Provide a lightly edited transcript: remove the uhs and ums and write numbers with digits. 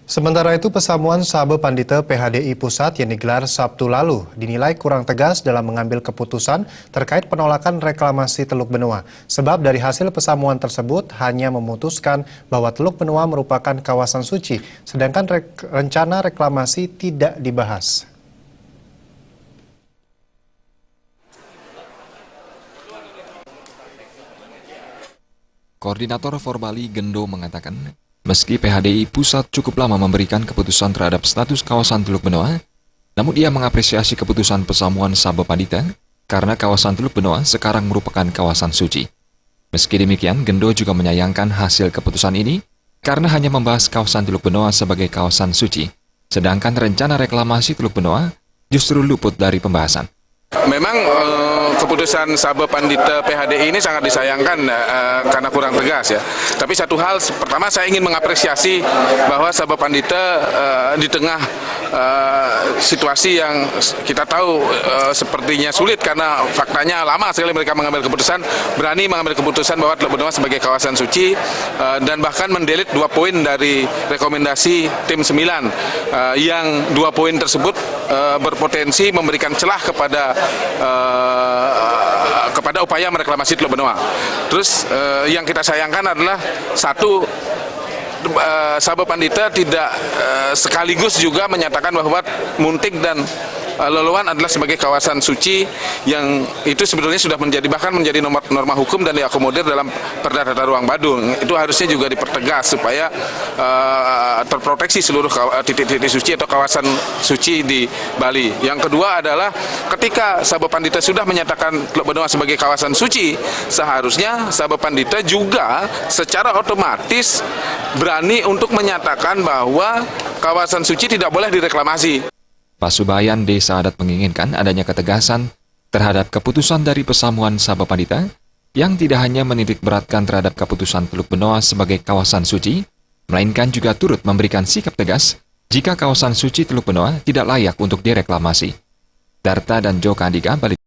Sementara itu, pesamuan Sabe Pandita PHDI Pusat yang digelar Sabtu lalu dinilai kurang tegas dalam mengambil keputusan terkait penolakan reklamasi Teluk Benoa. Sebab dari hasil pesamuan tersebut hanya memutuskan bahwa Teluk Benoa merupakan kawasan suci, sedangkan rencana reklamasi tidak dibahas. Koordinator Forbali Gendo mengatakan, meski PHDI Pusat cukup lama memberikan keputusan terhadap status kawasan Teluk Benoa, namun ia mengapresiasi keputusan pesamuan Sabe Pandita karena kawasan Teluk Benoa sekarang merupakan kawasan suci. Meski demikian, Gendo juga menyayangkan hasil keputusan ini karena hanya membahas kawasan Teluk Benoa sebagai kawasan suci, sedangkan rencana reklamasi Teluk Benoa justru luput dari pembahasan. Memang keputusan Sabe Pandita PHDI ini sangat disayangkan karena kurang tegas ya. Tapi satu hal, pertama saya ingin mengapresiasi bahwa Sabe Pandita di tengah situasi yang kita tahu sepertinya sulit karena faktanya lama sekali mereka mengambil keputusan, berani mengambil keputusan bahwa Teluk Benoa sebagai kawasan suci dan bahkan mendelete 2 poin dari rekomendasi tim 9 yang 2 poin tersebut berpotensi memberikan celah kepada upaya mereklamasi Teluk Benoa. Terus yang kita sayangkan adalah satu, Sabe Pandita tidak sekaligus juga menyatakan bahwa Muntik dan Loloan adalah sebagai kawasan suci yang itu sebetulnya sudah bahkan menjadi norma hukum dan diakomodir dalam Perda Tata Ruang Badung. Itu harusnya juga dipertegas supaya terproteksi seluruh titik-titik suci atau kawasan suci di Bali. Yang kedua adalah ketika Sabe Pandita sudah menyatakan Teluk Benoa sebagai kawasan suci, seharusnya Sabe Pandita juga secara otomatis berani untuk menyatakan bahwa kawasan suci tidak boleh direklamasi. Pasubayan Desa Adat menginginkan adanya ketegasan terhadap keputusan dari pesamuan Sabe Pandita yang tidak hanya menitik beratkan terhadap keputusan Teluk Benoa sebagai kawasan suci, melainkan juga turut memberikan sikap tegas jika kawasan suci Teluk Benoa tidak layak untuk direklamasi. Darta dan Joko Andika, Bali.